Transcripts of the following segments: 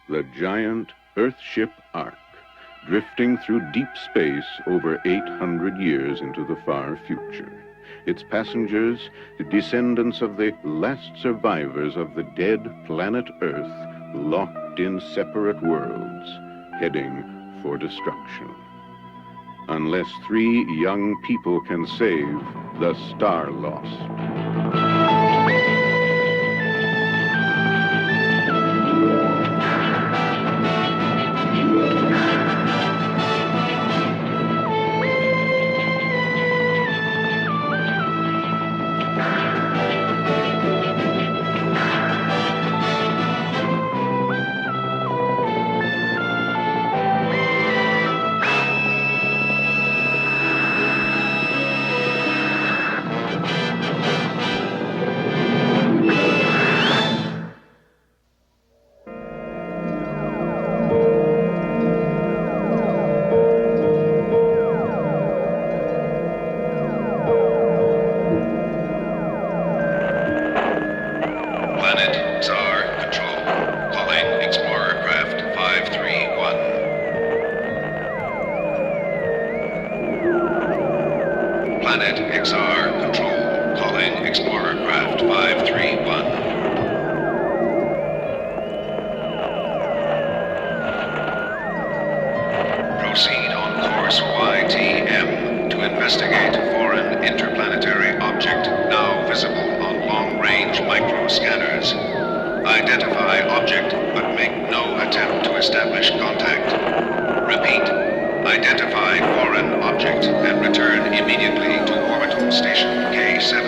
The giant Earthship Ark, drifting through deep space over 800 years into the far future. Its passengers, the descendants of the last survivors of the dead planet Earth, locked in separate worlds, heading for destruction. Unless 3 young people can save the Starlost. Proceed on course YTM to investigate foreign interplanetary object now visible on long-range micro-scanners. Identify object, but make no attempt to establish contact. Repeat, identify foreign object and return immediately to orbital station K7.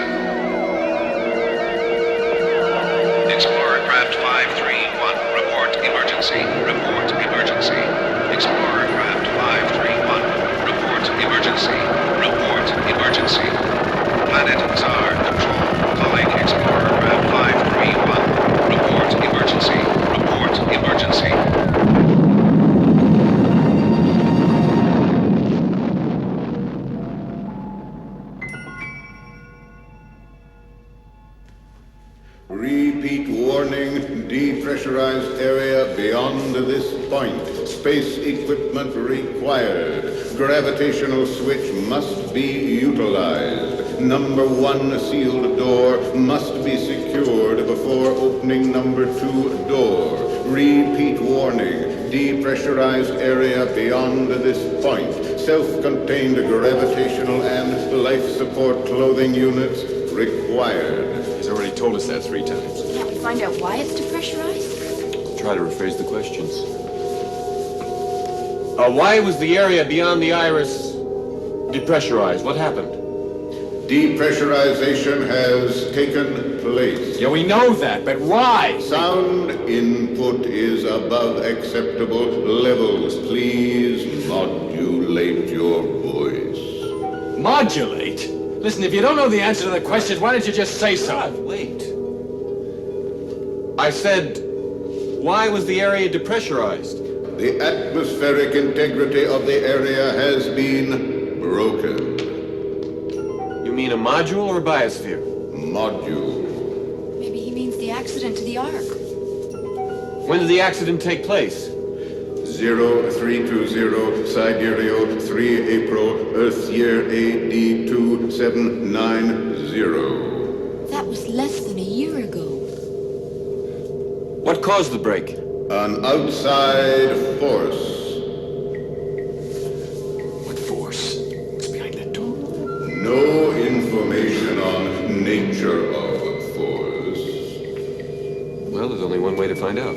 Explorer Craft 531, report emergency, report emergency. Explorer Craft 531, report emergency, report emergency. Planet Tsar Control, calling Explorer Craft 531, report emergency, report emergency. Repeat warning, depressurized area beyond this point. Space equipment required. Gravitational switch must be utilized. Number 1 sealed door must be secured before opening number 2 door. Repeat warning, depressurized area beyond this point. Self-contained gravitational and life support clothing units required. He's already told us that 3 times. Can't we find out why it's depressurized? Try to rephrase the questions. Why was the area beyond the iris depressurized? What happened? Depressurization has taken place. Yeah, we know that, but why? Sound input is above acceptable levels. Please modulate your voice. Modulate? Listen, if you don't know the answer to the questions, why don't you just say so? God, wait. I said, why was the area depressurized? The atmospheric integrity of the area has been broken. You mean a module or a biosphere? Module. Maybe he means the accident to the Ark. When did the accident take place? 0320 Sidereal 3 April Earth year AD 2790. That was less than a year ago. What caused the break? An outside force. What force? What's behind that door? No information on nature of force. Well, there's only one way to find out.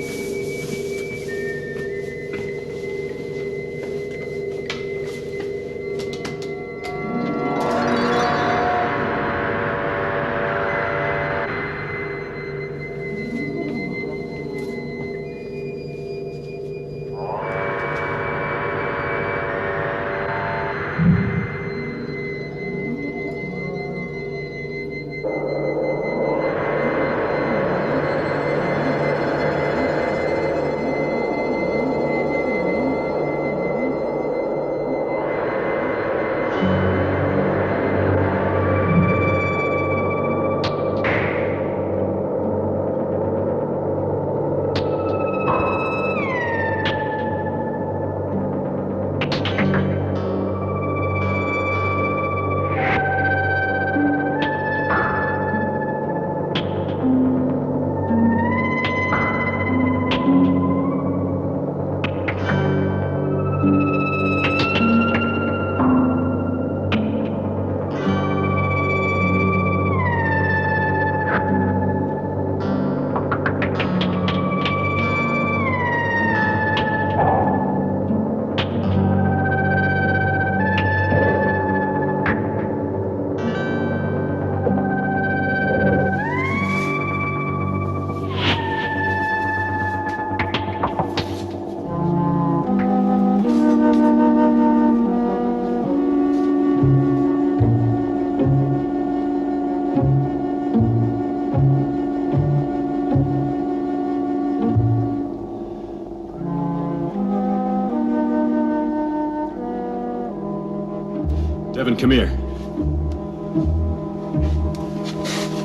Devin, come here.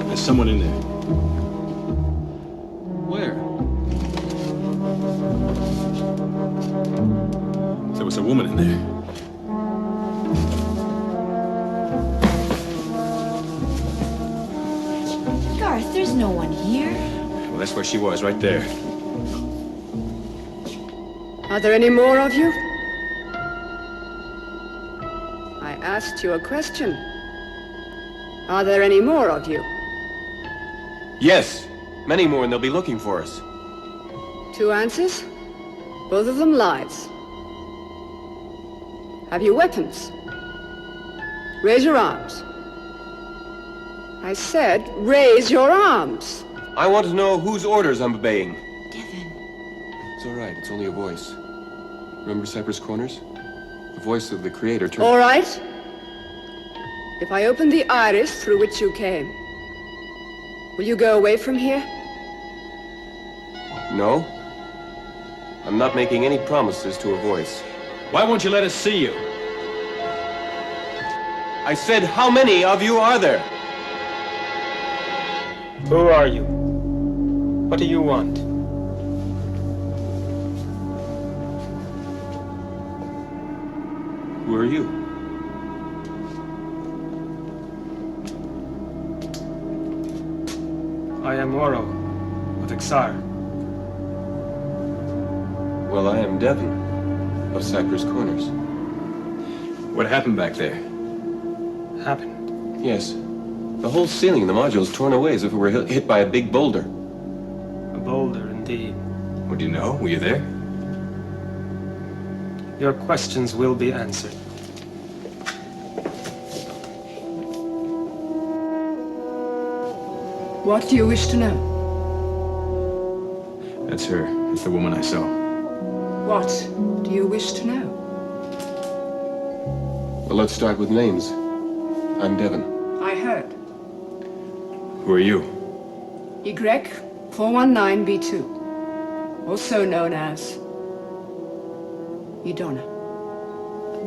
There's someone in there. Where? There was a woman in there. Garth, there's no one here. Well, that's where she was, right there. Are there any more of you? I asked you a question. Are there any more of you? Yes, many more, and they'll be looking for us. 2 answers? Both of them lies. Have you weapons? Raise your arms. I said, raise your arms. I want to know whose orders I'm obeying. Devin. It's all right, it's only a voice. Remember Cypress Corners? The voice of the creator turned... All right. If I open the iris through which you came, will you go away from here? No. I'm not making any promises to a voice. Why won't you let us see you? I said, how many of you are there? Who are you? What do you want? Who are you? I am Oro, of Exar. Well, I am Devin, of Cypress Corners. What happened back there? Happened. Yes. The whole ceiling in the module is torn away as if it were hit by a big boulder. A boulder, indeed. What do you know? Were you there? Your questions will be answered. What do you wish to know? That's her. That's the woman I saw. What do you wish to know? Well, let's start with names. I'm Devin. I heard. Who are you? Y 419B2, also known as Idona.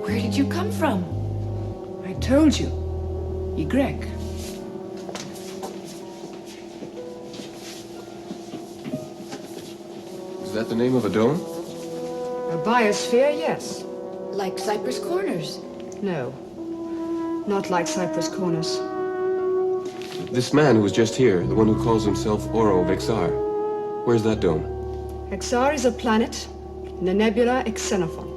Where did you come from? I told you, Y. Is that the name of a dome? A biosphere, yes. Like Cypress Corners. No, not like Cypress Corners. This man who was just here, the one who calls himself Oro of Exar. Where's that dome? Exar is a planet in the nebula Xenophon.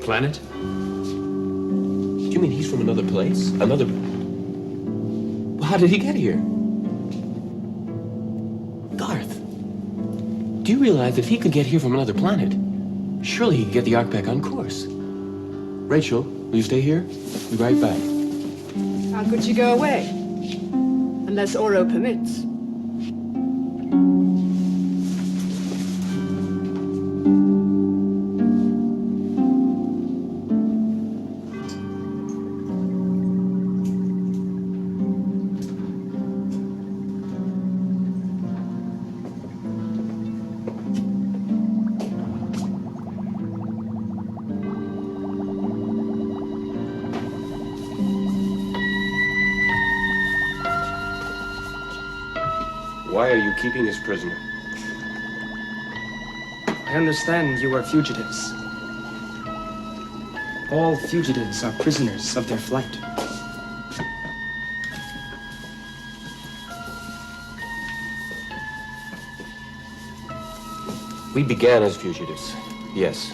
Planet? Do you mean he's from another place? Another... Well, how did he get here? Garth, do you realize that if he could get here from another planet, surely he could get the Ark back on course? Rachel, will you stay here? Be right back. How could you go away? Unless Oro permits. Why are you keeping his prisoner? I understand you are fugitives. All fugitives are prisoners of their flight. We began as fugitives, yes.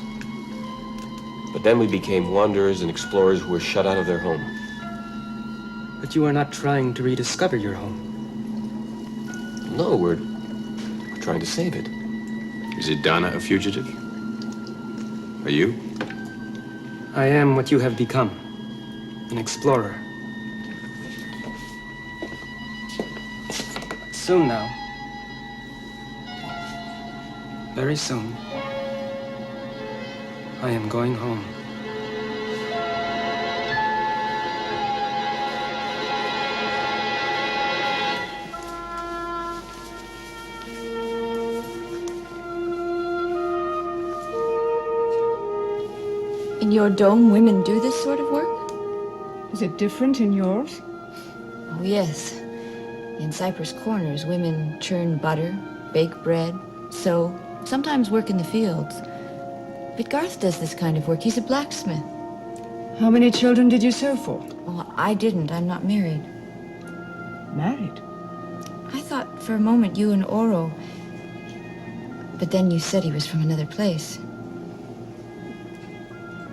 But then we became wanderers and explorers who were shut out of their home. But you are not trying to rediscover your home. No, we're trying to save it. Is Idana a fugitive? Are you? I am what you have become, an explorer. Soon now. Very soon. I am going home. In your dome, women do this sort of work? Is it different in yours? Oh, yes. In Cypress Corners, women churn butter, bake bread, sew, sometimes work in the fields. But Garth does this kind of work. He's a blacksmith. How many children did you sew for? Oh, I didn't. I'm not married. Married? I thought for a moment you and Oro... But then you said he was from another place.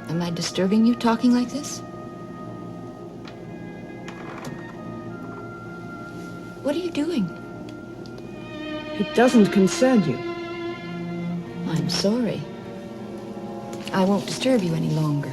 Am I disturbing you talking like this? What are you doing? It doesn't concern you. I'm sorry. I won't disturb you any longer.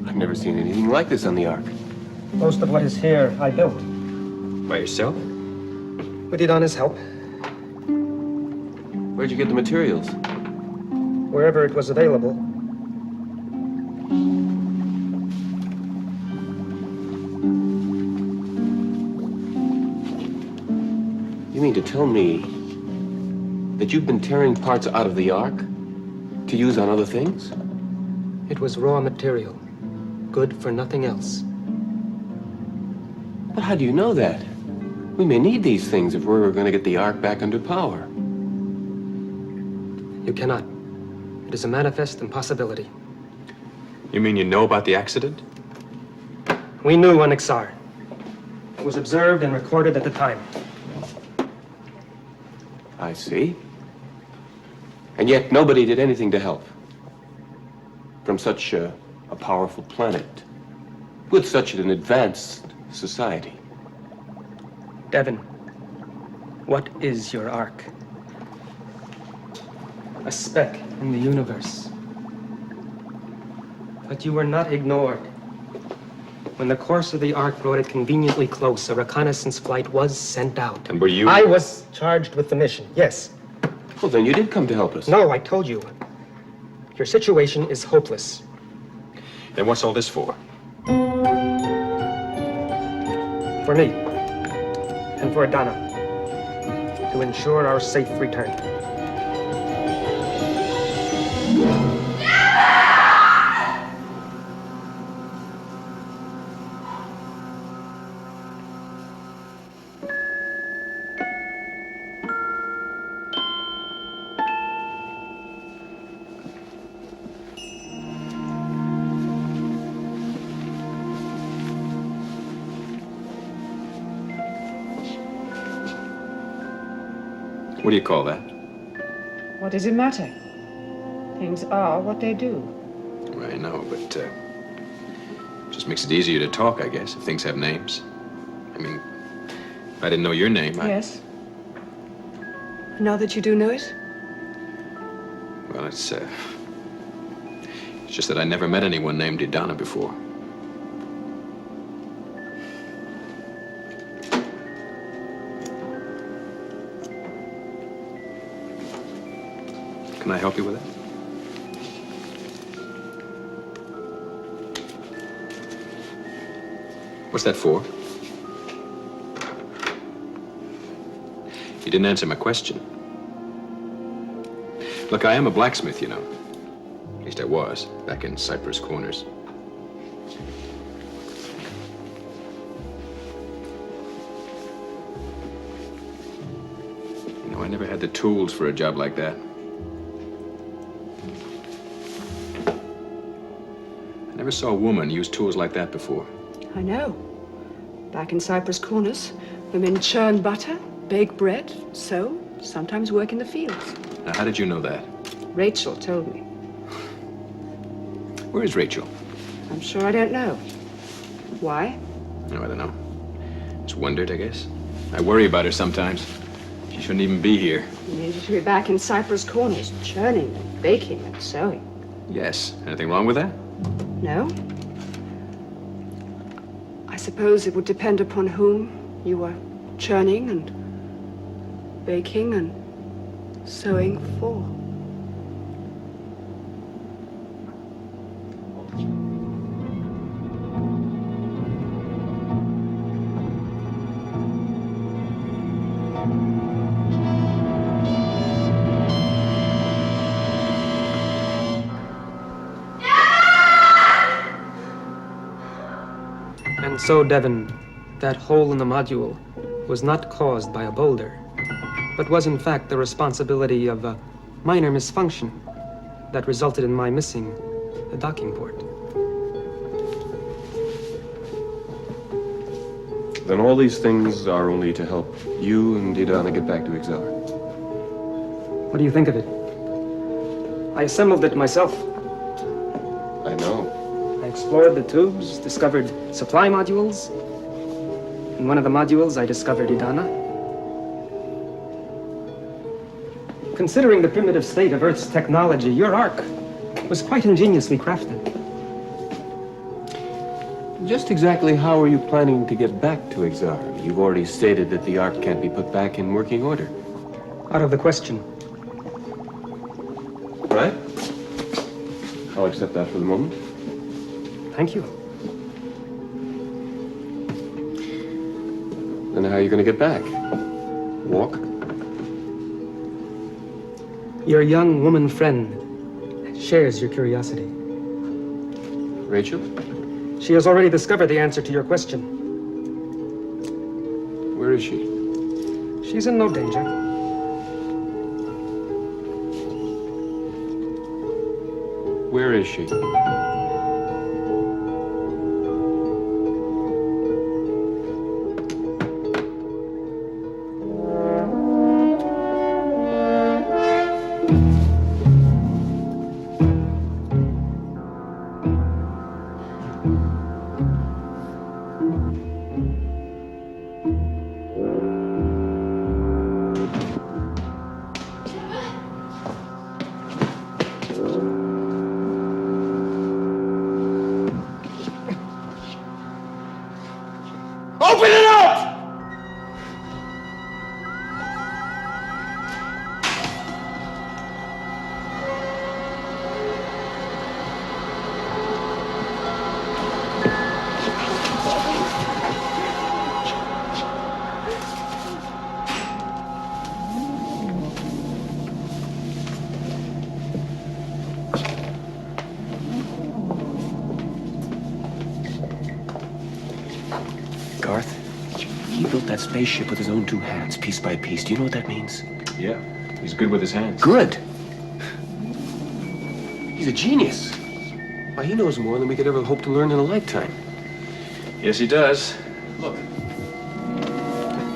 I've never seen anything like this on the Ark. Most of what is here, I built. By yourself? With Idana's help, Where'd you get the materials? wherever it was available. You mean to tell me that you've been tearing parts out of the Ark to use on other things? It was raw material, good for nothing else. But how do you know that? We may need these things if we're going to get the Ark back under power. You cannot. It is a manifest impossibility. You mean you know about the accident? We knew on Ixar. It was observed and recorded at the time. I see. And yet nobody did anything to help. From such a powerful planet, with such an advanced society. Devin, what is your Ark? A speck in the universe. But you were not ignored. When the course of the Ark brought it conveniently close, a reconnaissance flight was sent out. And were you... I was charged with the mission, yes. Well, then you did come to help us. No, I told you. Your situation is hopeless. Then what's all this for? For me. And for Adana. to ensure our safe return. What do you call that? What does it matter? Things are what they do. Well, I know, but just makes it easier to talk, I guess, if things have names. I mean, if I didn't know your name, Yes. Now that you do know it? Well, it's just that I never met anyone named Idana before. Can I help you with that? What's that for? You didn't answer my question. Look, I am a blacksmith, you know. At least I was, back in Cypress Corners. You know, I never had the tools for a job like that. I never saw a woman use tools like that before. I know. Back in Cypress Corners, women churn butter, bake bread, sew, sometimes work in the fields. Now, how did you know that? Rachel told me. Where is Rachel? I'm sure I don't know. Why? No, I don't know. Just wondered, I guess. I worry about her sometimes. She shouldn't even be here. You needed to be back in Cypress Corners, churning and baking and sewing. Yes. Anything wrong with that? No? I suppose it would depend upon whom you were churning and baking and sewing for. And so, Devon, that hole in the module was not caused by a boulder, but was in fact the responsibility of a minor misfunction that resulted in my missing the docking port. Then all these things are only to help you and Idana get back to Exar. What do you think of it? I assembled it myself. I know. I explored the tubes, discovered supply modules. In one of the modules, I discovered Idana. Considering the primitive state of Earth's technology, your Ark was quite ingeniously crafted. Just exactly how are you planning to get back to Exar? You've already stated that the Ark can't be put back in working order. Out of the question. Right? I'll accept that for the moment. Thank you. Then how are you going to get back? Walk? Your young woman friend shares your curiosity. Rachel? She has already discovered the answer to your question. Where is she? She's in no danger. Where is she? Open it up! built that spaceship with his own two hands, piece by piece. Do you know what that means? Yeah, he's good with his hands. Good. He's a genius. Why, he knows more than we could ever hope to learn in a lifetime. Yes, he does. Look.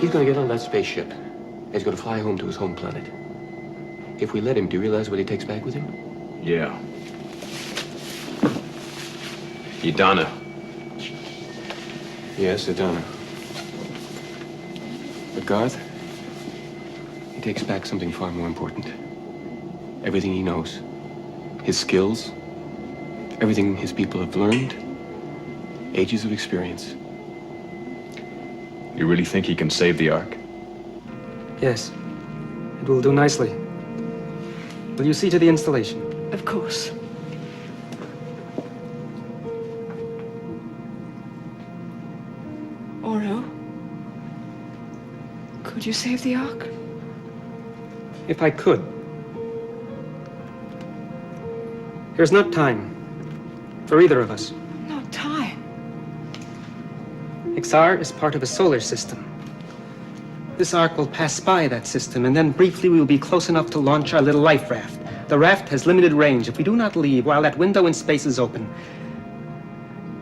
He's going to get on that spaceship. He's going to fly home to his home planet. If we let him, do you realize what he takes back with him? Yeah. Idana. Yes, Idana. But Garth, he takes back something far more important. Everything he knows. His skills. Everything his people have learned. Ages of experience. You really think he can save the Ark? Yes. It will do nicely. Will you see to the installation? Of course. Oro, could you save the Ark? If I could. There's not time for either of us. Not time. Ixar is part of a solar system. This Ark will pass by that system, and then briefly we will be close enough to launch our little life raft. The raft has limited range. If we do not leave while that window in space is open,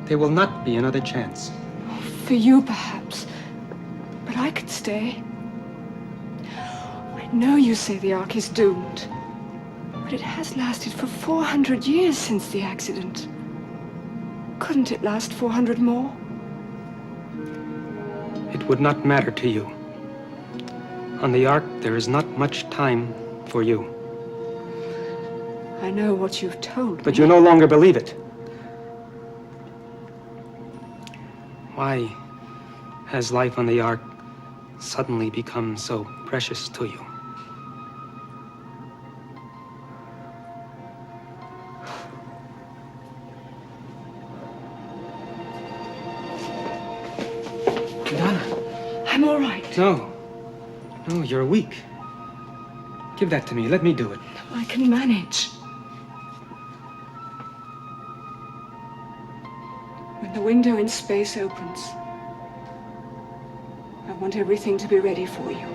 there will not be another chance. For you, perhaps. But I could stay. I know you say the Ark is doomed. But it has lasted for 400 years since the accident. Couldn't it last 400 more? It would not matter to you. On the Ark, there is not much time for you. I know what you've told me. But you no longer believe it. Why has life on the Ark suddenly become so precious to you? I'm all right. No. No, you're weak. Give that to me. Let me do it. I can manage. When the window in space opens, I want everything to be ready for you.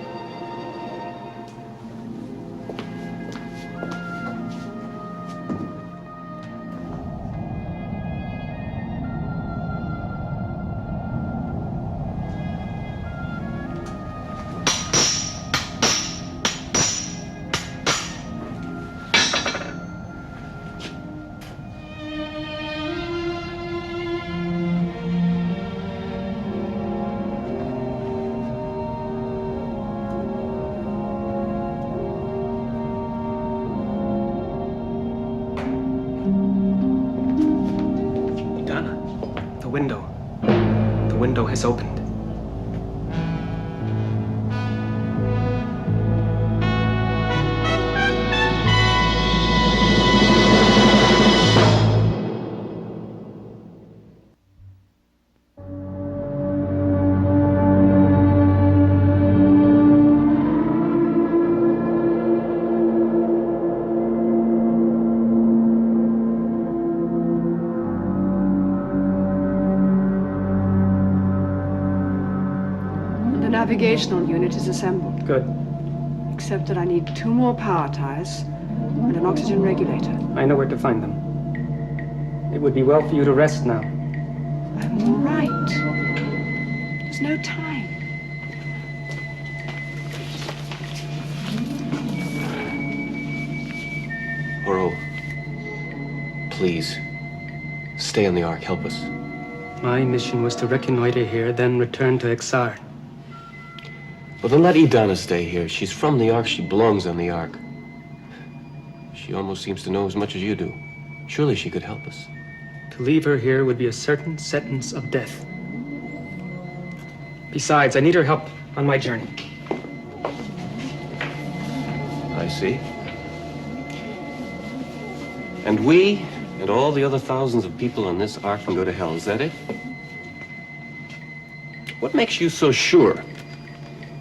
The window has opened. The navigational unit is assembled. Good. Except that I need 2 more power ties and an oxygen regulator. I know where to find them. It would be well for you to rest now. I'm all right. There's no time. Oro, please, stay on the Ark. Help us. My mission was to reconnoiter here, then return to Ixar. Well, then let Idana stay here. She's from the Ark. She belongs on the Ark. She almost seems to know as much as you do. Surely she could help us. To leave her here would be a certain sentence of death. Besides, I need her help on my journey. I see. And we and all the other thousands of people on this Ark can go to hell. Is that it? What makes you so sure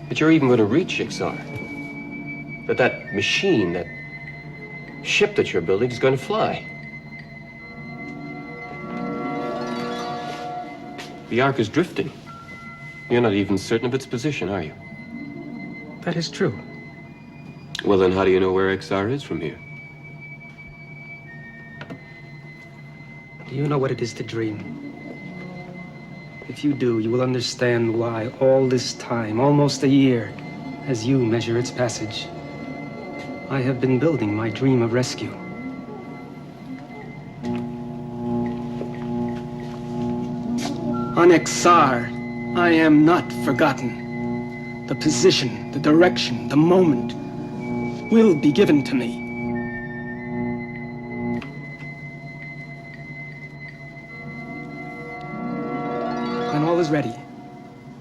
that you're even going to reach Ixar? That machine, that ship that you're building is going to fly? The Ark is drifting. You're not even certain of its position, are you? That is true. Well, then how do you know where XR is from here? Do you know what it is to dream? If you do, you will understand why all this time, almost a year, as you measure its passage, I have been building my dream of rescue. On XR, I am not forgotten. The position, the direction, the moment will be given to me. When all is ready,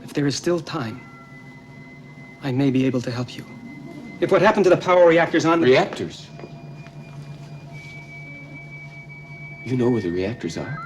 if there is still time, I may be able to help you. If what happened to the power reactors on... Reactors? You know where the reactors are?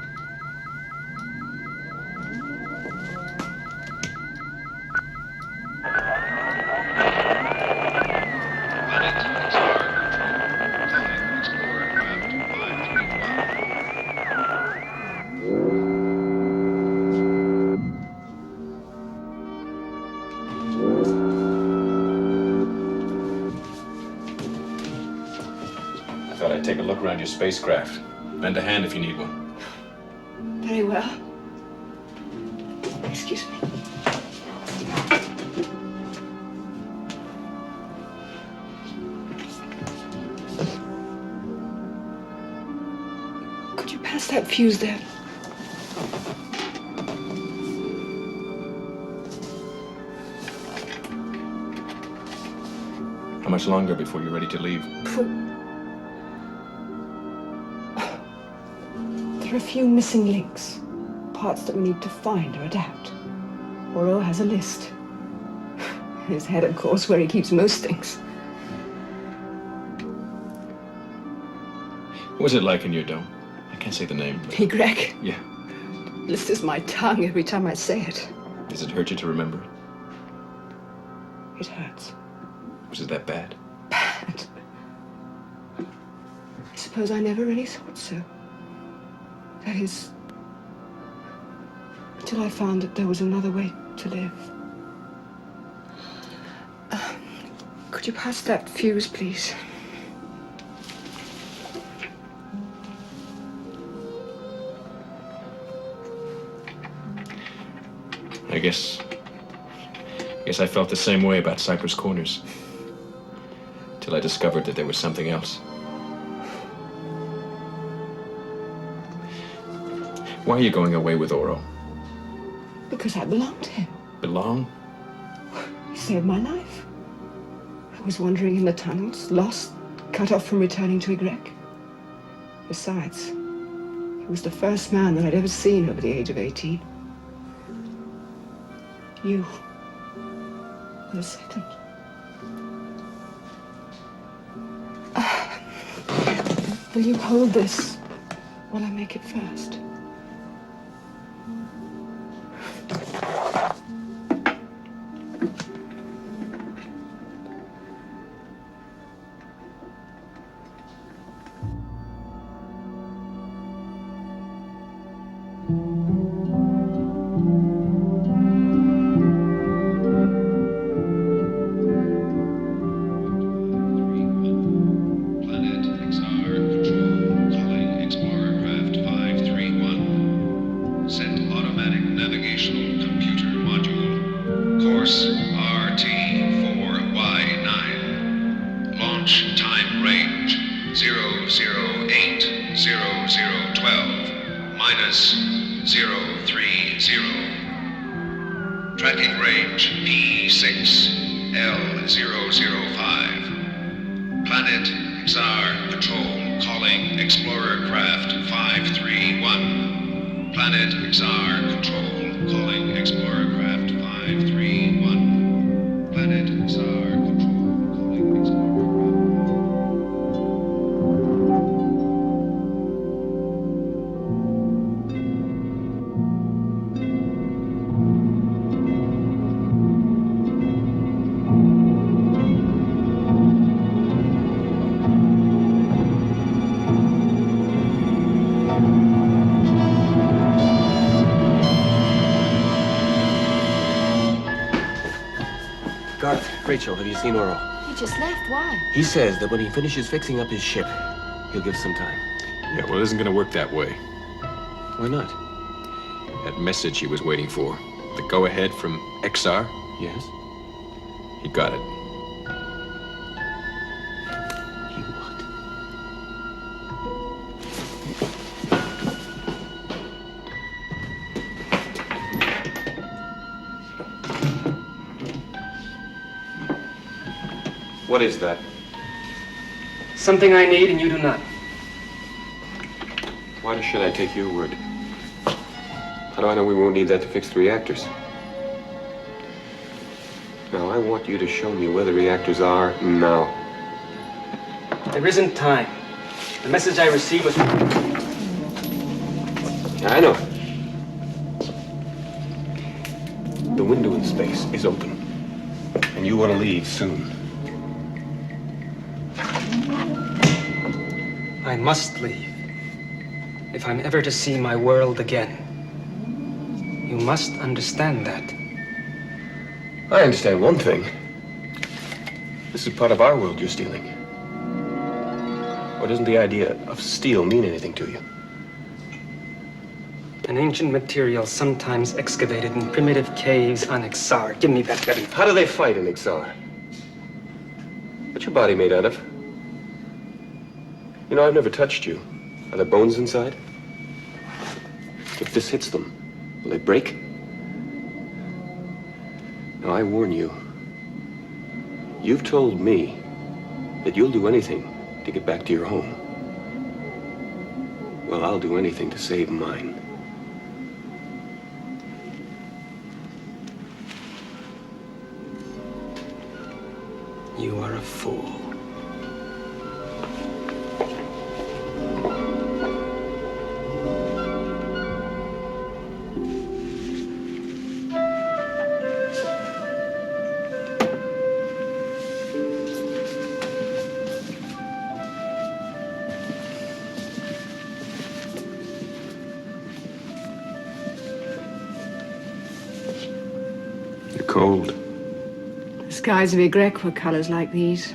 Take a look around your spacecraft. Lend a hand if you need one. Very well. Excuse me. Could you pass that fuse there? How much longer before you're ready to leave? There are a few missing links, parts that we need to find or adapt. Oro has a list. His head, of course, where he keeps most things. What was it like in your dome? I can't say the name. But... Hey, Greg. Yeah. List is my tongue every time I say it. Does it hurt you to remember it? It hurts. Was it that bad? Bad? I suppose I never really thought so. That is, until I found that there was another way to live. Could you pass that fuse, please? I guess I felt the same way about Cypress Corners. Till I discovered that there was something else. Why are you going away with Oro? Because I belong to him. Belong? He saved my life. I was wandering in the tunnels, lost, cut off from returning to Ygrek. Besides, he was the first man that I'd ever seen over the age of 18. You were the second. Will you hold this while I make it fast? Tracking range P6L005. Planet XR Patrol calling Explorer Craft 531. Planet XR Control calling Explorer Craft 531. Planet XR Control calling Explorer Craft. Rachel, have you seen Oro? He just left. Why? He says that when he finishes fixing up his ship, he'll give some time. Yeah, well, it isn't going to work that way. Why not? That message he was waiting for, the go-ahead from XR, Yes? he got it. He what? What is that? Something I need and you do not. Why should I take your word? How do I know we won't need that to fix the reactors? Now, I want you to show me where the reactors are now. There isn't time. The message I received was... I know. The window in space is open, and you want to leave soon. I must leave. If I'm ever to see my world again. You must understand that. I understand one thing. This is part of our world you're stealing. Or doesn't the idea of steel mean anything to you? An ancient material sometimes excavated in primitive caves on Ixar. Give me that weapon. How do they fight in Ixar? What's your body made out of? You know, I've never touched you. Are there bones inside? If this hits them, will they break? Now, I warn you. You've told me that you'll do anything to get back to your home. Well, I'll do anything to save mine. You are a fool. Cold. The skies of Ygrek were colors like these.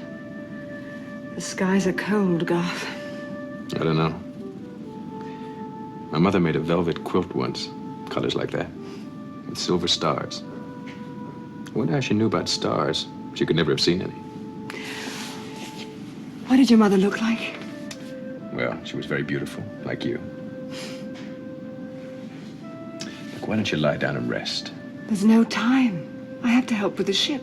The skies are cold, Garth. I don't know. My mother made a velvet quilt once, colors like that, with silver stars. I wonder how she knew about stars. She could never have seen any. What did your mother look like? Well, she was very beautiful, like you. Look, why don't you lie down and rest? There's no time. I have to help with the ship.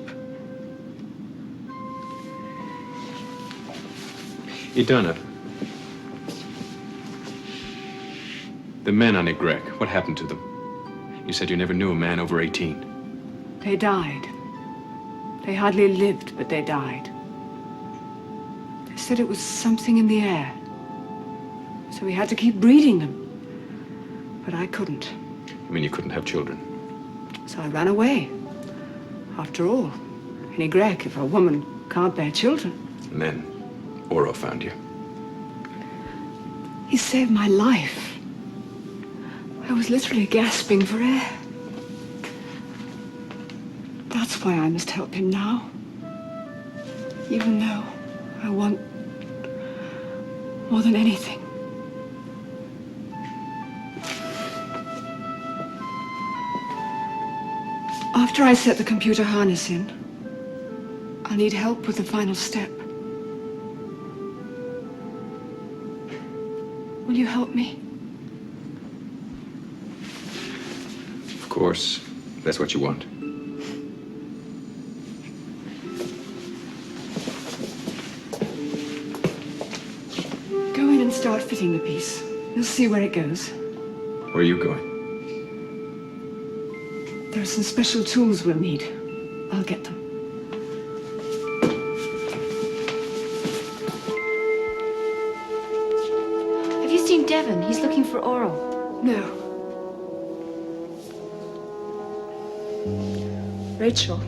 Idana. The men on Ygrek, what happened to them? You said you never knew a man over 18. They died. They hardly lived, but they died. They said it was something in the air. So we had to keep breeding them. But I couldn't. You mean you couldn't have children? So I ran away. After all, in Ygrek, if a woman can't bear children. And then Oro found you. He saved my life. I was literally gasping for air. That's why I must help him now. Even though I want more than anything. After I set the computer harness in, I'll need help with the final step. Will you help me? Of course, that's what you want. Go in and start fitting the piece. You'll see where it goes. Where are you going? There are some special tools we'll need. I'll get them. Have you seen Devon? He's looking for Oro. No. Rachel.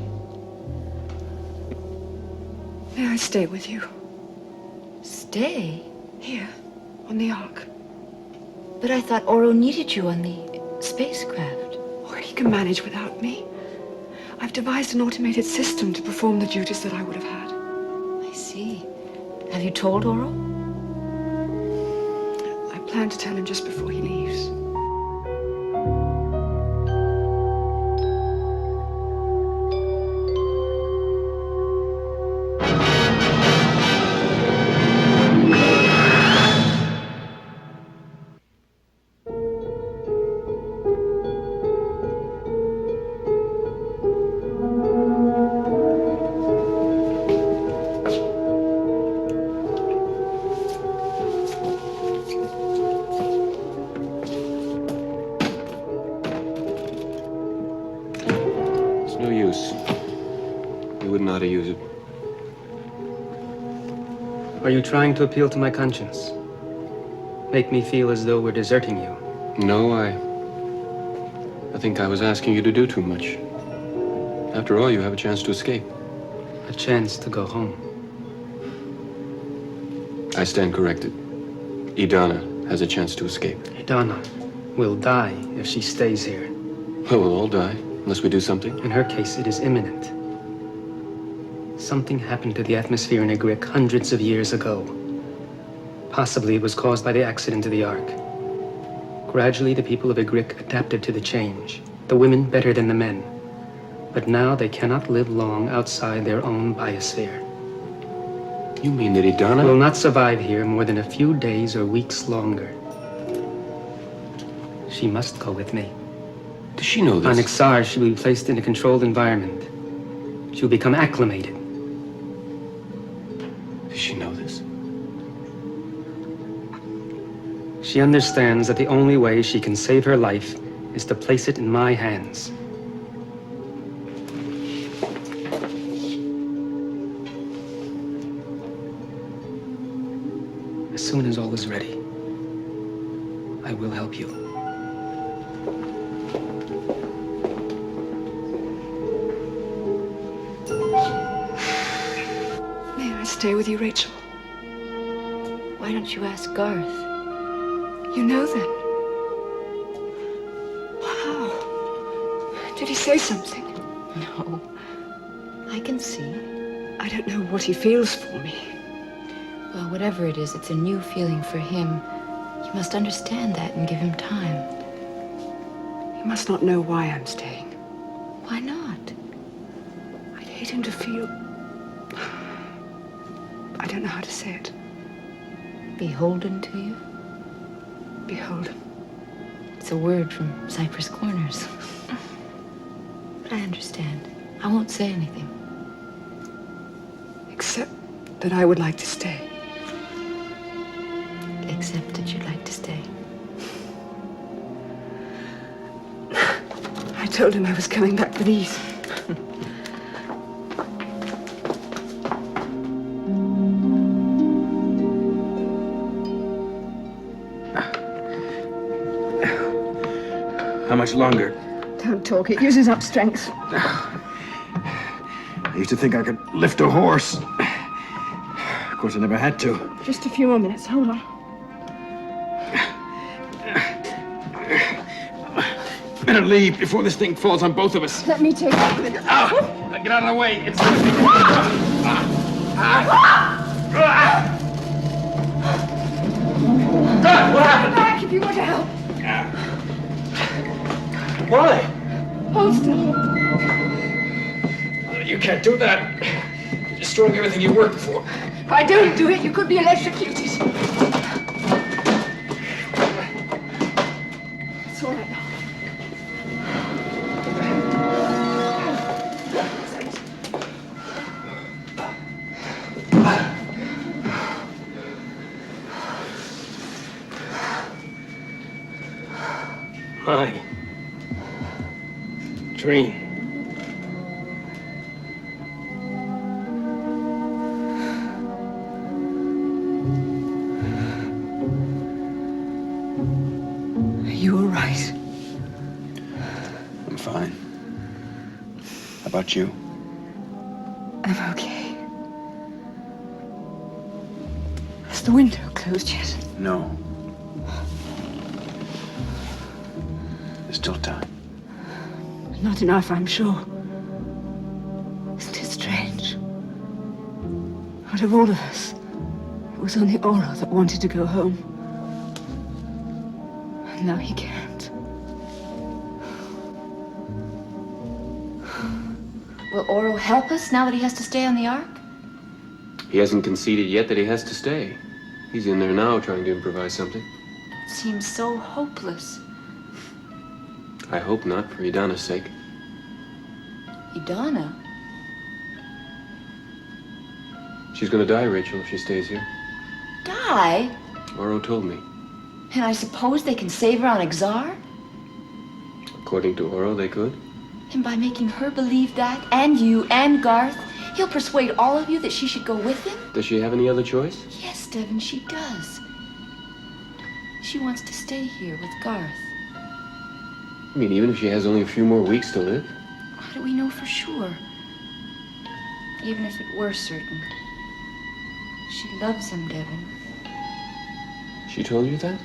May I stay with you? Stay? Here, on the Ark. But I thought Oro needed you on the spacecraft. Or he can manage without me. I've devised an automated system to perform the duties that I would have had. I see. Have you told Oro? I plan to tell him just before he leaves. No use. You wouldn't know how to use it. Are you trying to appeal to my conscience? Make me feel as though we're deserting you? No, I think I was asking you to do too much. After all, you have a chance to escape. A chance to go home. I stand corrected. Idana has a chance to escape. Idana will die if she stays here. Well, we'll all die, unless we do something. In her case, it is imminent. Something happened to the atmosphere in Igrik hundreds of years ago. Possibly it was caused by the accident to the Ark. Gradually, the people of Igrik adapted to the change. The women better than the men. But now they cannot live long outside their own biosphere. You mean that Idana will not survive here more than a few days or weeks longer. She must go with me. Does she know this? On Ixar, she will be placed in a controlled environment. She will become acclimated. Does she know this? She understands that the only way she can save her life is to place it in my hands. As soon as all is ready, I will help you. May I stay with you, Rachel? Why don't you ask Garth? You know then? Wow. Did he say something? No. I can see. I don't know what he feels for me. Well, whatever it is, it's a new feeling for him. You must understand that and give him time. He must not know why I'm staying. Why not? I'd hate him to feel... I don't know how to say it. Beholden to you? Beholden. It's a word from Cypress Corners. But I understand. I won't say anything. Except that I would like to stay. Except that you'd like to stay. I told him I was coming back for these. How much longer? Don't talk. It uses up strength. I used to think I could lift a horse. Of course, I never had to. Just a few more minutes. Hold on. Better leave before this thing falls on both of us. Let me take it. Get out of the way. It's... What happened? Back if you want to help. Why? Hold still. You can't do that. You're destroying everything you worked for. If I don't do it, you could be electrocuted. It's all right now. My dream. You were right. I'm fine. How about you? I'm okay. Is the window closed yet? No. There's still time. Not enough, I'm sure. Out of all of us, it was only Oro that wanted to go home. And now he can't. Will Oro help us now that he has to stay on the Ark? He hasn't conceded yet that he has to stay. He's in there now trying to improvise something. It seems so hopeless. I hope not, for Idana's sake. Idana? She's gonna die, Rachel, if she stays here. Die? Oro told me. And I suppose they can save her on Exar? According to Oro, they could. And by making her believe that, and you, and Garth, he'll persuade all of you that she should go with him? Does she have any other choice? Yes, Devin, she does. She wants to stay here with Garth. I mean, even if she has only a few more weeks to live? How do we know for sure? Even if it were certain. She loves him, Devin. She told you that?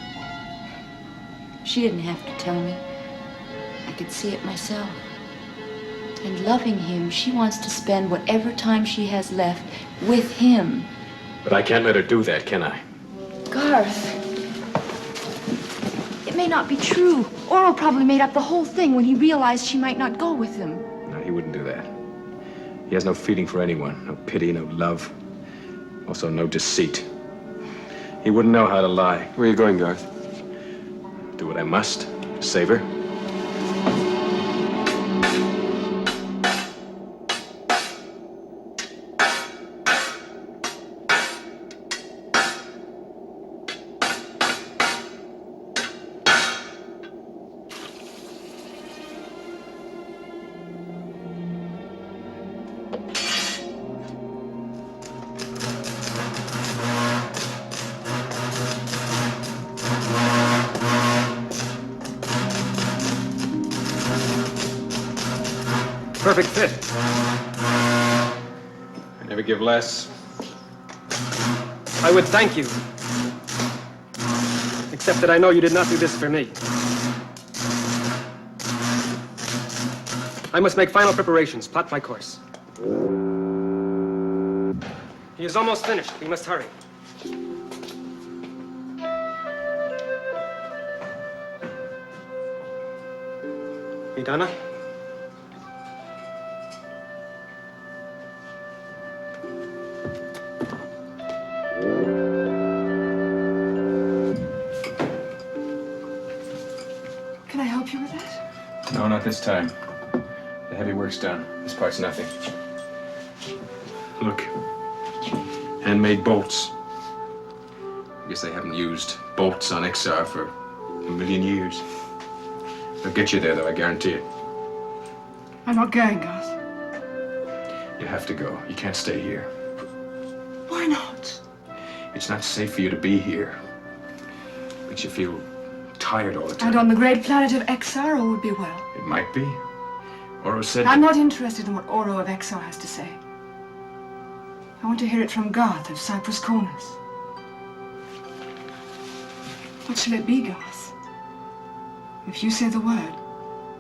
She didn't have to tell me. I could see it myself. And loving him, she wants to spend whatever time she has left with him. But I can't let her do that, can I? Garth. It may not be true. Oro probably made up the whole thing when he realized she might not go with him. No, he wouldn't do that. He has no feeling for anyone, no pity, no love. Also, no deceit. He wouldn't know how to lie. Where are you going, Garth? Do what I must to save her. Perfect fit. I never give less. I would thank you. Except that I know you did not do this for me. I must make final preparations, plot my course. He is almost finished. We must hurry. Idana? Can I help you with that? No, not this time. The heavy work's done. This part's nothing. Look. Handmade bolts. I guess they haven't used bolts on XR for a million years. They'll get you there, though, I guarantee it. I'm not going, Garth. You have to go. You can't stay here. Why not? It's not safe for you to be here. Makes you feel tired all the time. And on the great planet of Exar, all would be well. It might be. Oro said... I'm not interested in what Oro of Exar has to say. I want to hear it from Garth of Cypress Corners. What shall it be, Garth? If you say the word,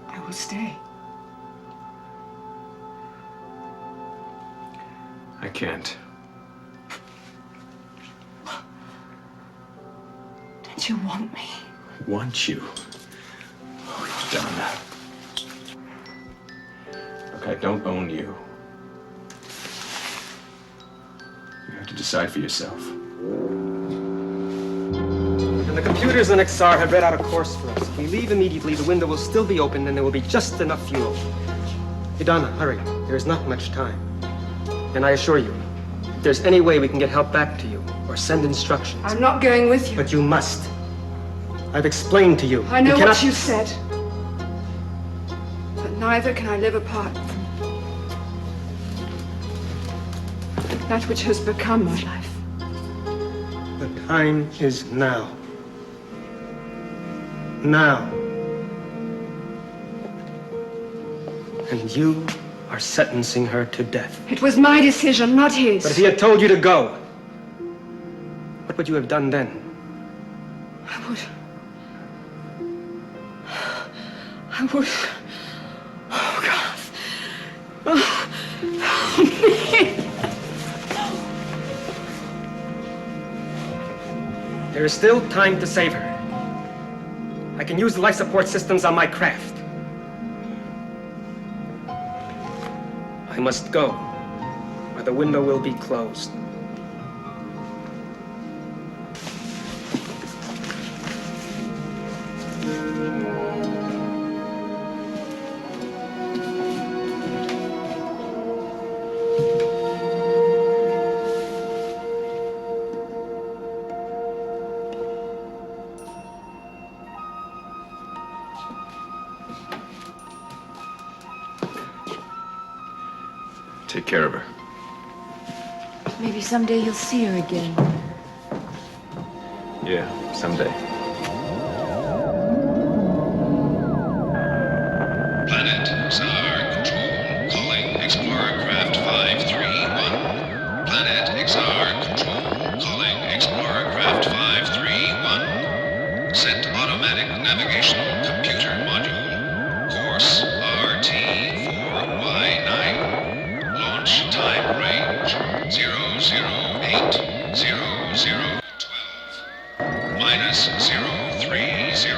I will stay. I can't. Don't you want me? Want you? Oh, Donna. Look, I don't own you. You have to decide for yourself. And the computers in XR have read out a course for us. If we leave immediately, the window will still be open and there will be just enough fuel. Idana, hurry. There is not much time. And I assure you, if there's any way we can get help back to you or send instructions. I'm not going with you. But you must. I've explained to you. I know you cannot... what you said. But neither can I live apart from that which has become my life. The time is now. Now. And you are sentencing her to death. It was my decision, not his. But if he had told you to go, what would you have done then? I would... Oh, God. Oh, help me. There is still time to save her. I can use the life support systems on my craft. I must go, or the window will be closed. Take care of her. Maybe someday you'll see her again. Yeah, someday. Planet XR Control calling Explorer Craft 531. Planet XR Control calling Explorer Craft 531. Set automatic navigational computer module. Course RT4Y9. Launch time range 0080012 minus 030.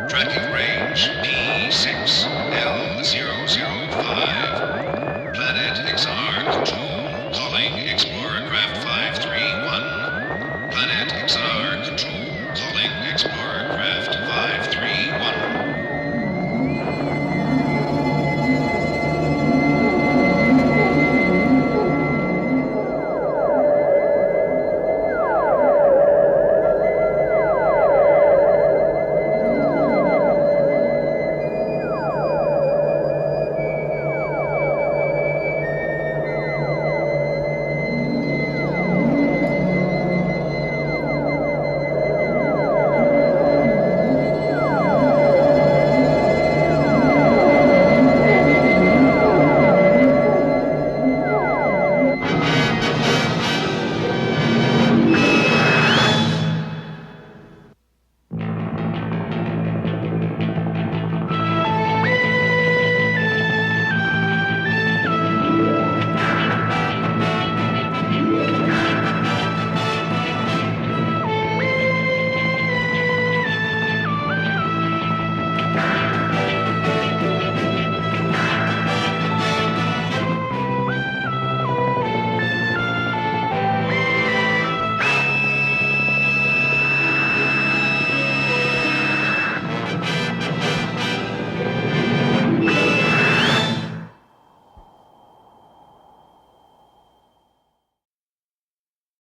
Tracking range P6L005.